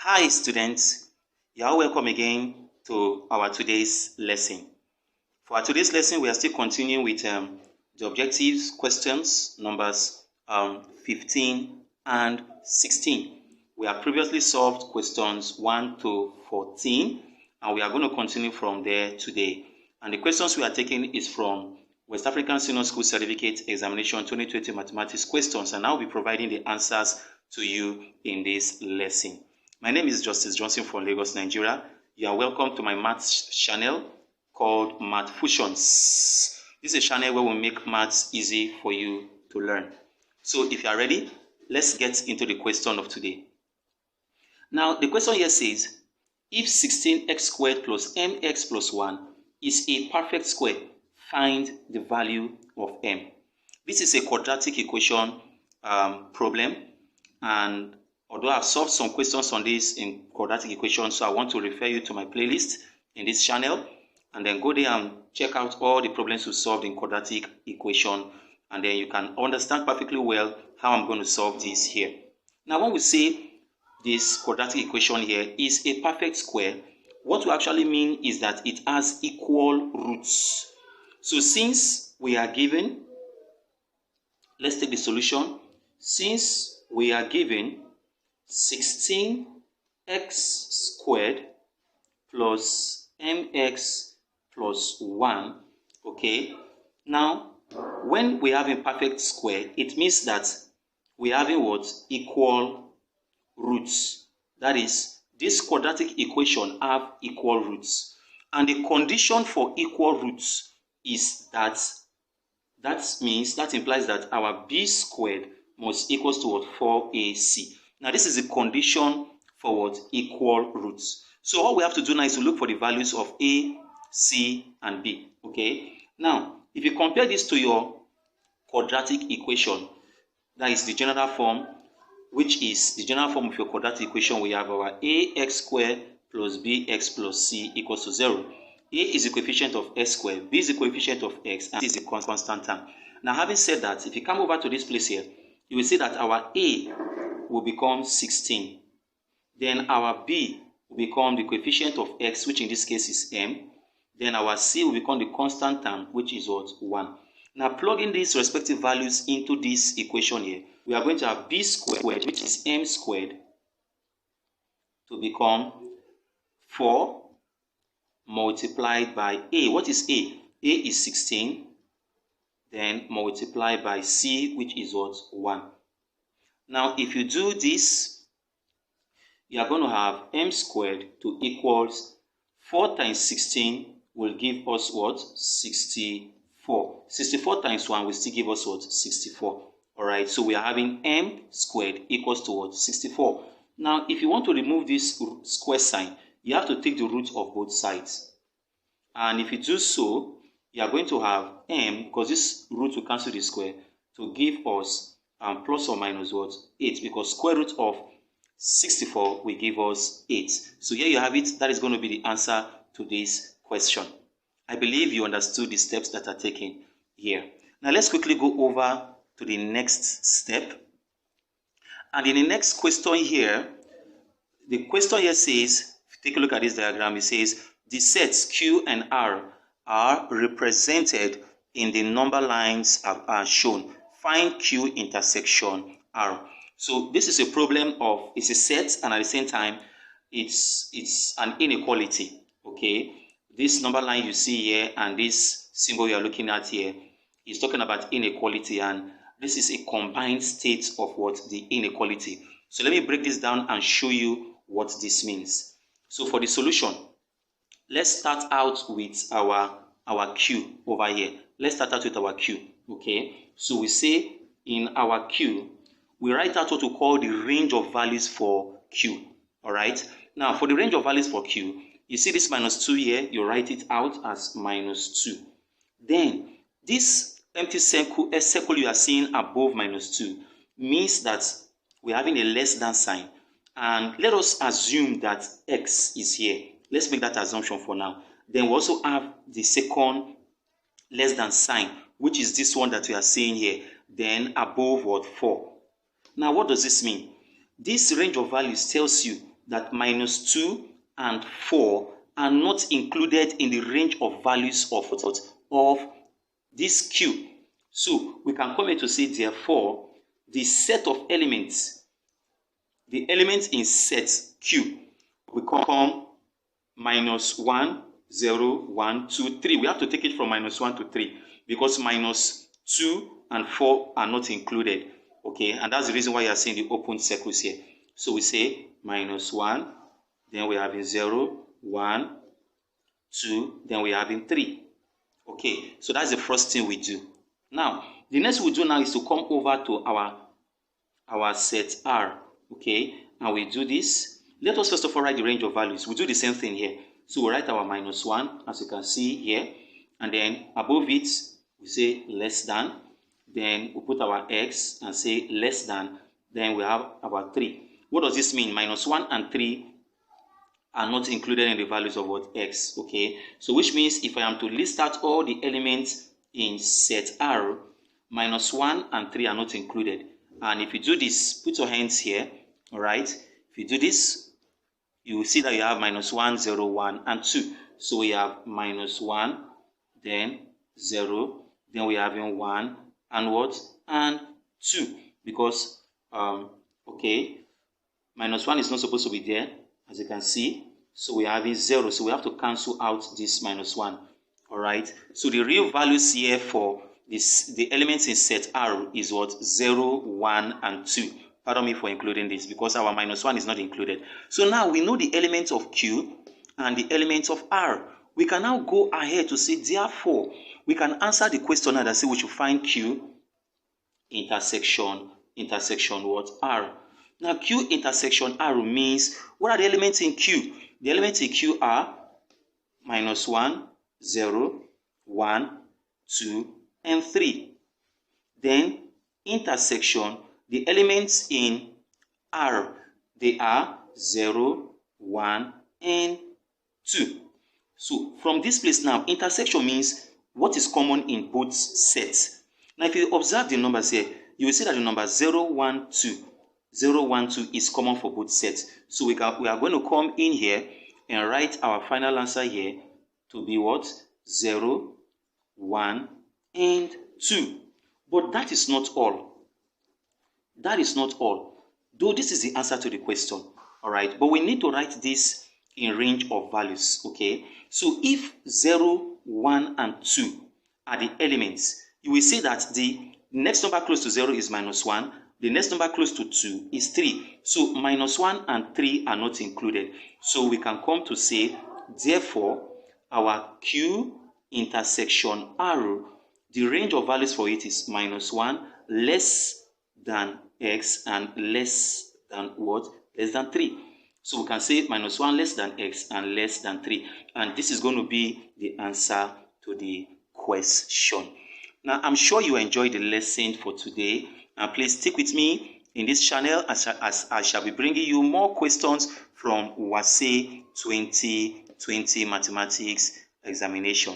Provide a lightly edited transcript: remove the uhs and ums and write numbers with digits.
Hi students, you are welcome again to our today's lesson. For our today's lesson, we are still continuing with the objectives questions numbers 15 and 16. We have previously solved questions 1 to 14 and we are going to continue from there today. And the questions we are taking is from West African Senior School Certificate Examination 2020 Mathematics questions, and I'll be providing the answers to you in this lesson. My name is Justice Johnson from Lagos, Nigeria. You are welcome to my maths channel called Math Fusions. This is a channel where we make maths easy for you to learn. So if you are ready, let's get into the question of today. Now, the question here says, if 16x squared plus mx plus 1 is a perfect square, find the value of m. This is a quadratic equation problem, and although I've solved some questions on this in quadratic equations, so I want to refer you to my playlist in this channel, and then go there and check out all the problems we solved in quadratic equation, and then you can understand perfectly well how I'm going to solve this here. Now, when we say this quadratic equation here is a perfect square, what we actually mean is that it has equal roots. So since we are given, let's take the solution. Since we are given 16x squared plus mx plus 1, okay, now when we have a perfect square, it means that we are having what? Equal roots. That is, this quadratic equation have equal roots, and the condition for equal roots is that implies that our b squared must equals to what? 4ac. Now this is the condition for what? Equal roots. So all we have to do now is to look for the values of a, c, and b. Okay. Now if you compare this to your quadratic equation, that is the general form, which is the general form of your quadratic equation, we have our ax squared plus bx plus c equals to 0. A is the coefficient of x squared, b is the coefficient of x, and c is the constant term. Now, having said that, if you come over to this place here, you will see that our a will become 16. Then our b will become the coefficient of x, which in this case is m. Then our c will become the constant term, which is what? 1. Now, plugging these respective values into this equation here, we are going to have b squared, which is m squared, to become 4 multiplied by a. What is a? A is 16. Then multiplied by c, which is what? 1. Now, if you do this, you are going to have m squared to equals 4 times 16 will give us what? 64. 64 times 1 will still give us what? 64. Alright, so we are having m squared equals to what? 64. Now, if you want to remove this square sign, you have to take the root of both sides. And if you do so, you are going to have m, because this root will cancel the square, to give us plus or minus what? 8, because square root of 64 will give us 8. So here you have it. That is going to be the answer to this question. I believe you understood the steps that are taken here. Now let's quickly go over to the next step. And in the next question here, the question here says, take a look at this diagram. It says the sets Q and R are represented in the number lines are shown. Find Q intersection R. So this is a problem of, it's a set, and at the same time it's an inequality. Okay, this number line you see here and this symbol you are looking at here is talking about inequality, and this is a combined state of what? The inequality. So let me break this down and show you what this means. So for the solution, let's start out with our Q over here. Let's start out with our Q, okay? So we say in our Q, we write out what we call the range of values for Q, all right? Now, for the range of values for Q, you see this minus 2 here, you write it out as minus 2. Then, this empty circle you are seeing above minus 2 means that we're having a less than sign. And let us assume that x is here. Let's make that assumption for now. Then we also have the second less than sign, which is this one that we are seeing here. Then above what? 4. Now what does this mean? This range of values tells you that minus 2 and 4 are not included in the range of values of this Q. So we can come here to say, therefore, the set of elements, the elements in set Q, we come minus 1, 0, 1, 2, 3. We have to take it from minus 1 to 3 because minus 2 and 4 are not included. Okay, and that's the reason why you are seeing the open circles here. So we say minus 1, then we have in 0, 1, 2, then we have in 3. Okay, so that's the first thing we do. Now, the next we do now is to come over to our set R. Okay, and we do this. Let us first of all write the range of values. We do the same thing here. So we write our minus 1, as you can see here, and then above it, we say less than. Then we put our x and say less than. Then we have our 3. What does this mean? Minus 1 and 3 are not included in the values of what? X. Okay, so which means if I am to list out all the elements in set R, minus 1 and 3 are not included. And if you do this, put your hands here. All right, if you do this, you will see that you have minus 1, 0, 1, and 2. So we have minus 1, then 0, then we have in 1, and what? And 2. Because, okay, minus 1 is not supposed to be there, as you can see. So we have in 0. So we have to cancel out this minus 1. All right. So the real values here for the elements in set R is what? 0, 1, and 2. Pardon me for including this because our minus 1 is not included. So now we know the elements of Q and the elements of R. We can now go ahead to say, therefore, we can answer the question that say we should find Q intersection what? R. Now Q intersection R means, what are the elements in Q? The elements in Q are minus 1, 0, 1, 2, and 3. Then intersection, the elements in R, they are 0, 1, and 2. So from this place now, intersection means what is common in both sets. Now if you observe the numbers here, you will see that the number 0, 1, 2, 0, 1, 2 is common for both sets. So we are going to come in here and write our final answer here to be what? 0, 1, and 2. But that is not all. That is not all. Though this is the answer to the question. All right. But we need to write this in range of values. Okay. So if 0, 1, and 2 are the elements, you will see that the next number close to 0 is minus 1. The next number close to 2 is 3. So minus 1 and 3 are not included. So we can come to say, therefore, our Q intersection R, the range of values for it is minus 1, less than x, and less than what? Less than 3. So we can say minus 1 less than x and less than 3. And this is going to be the answer to the question. Now, I'm sure you enjoyed the lesson for today. And please stick with me in this channel as I shall be bringing you more questions from WASSCE 2020 Mathematics Examination.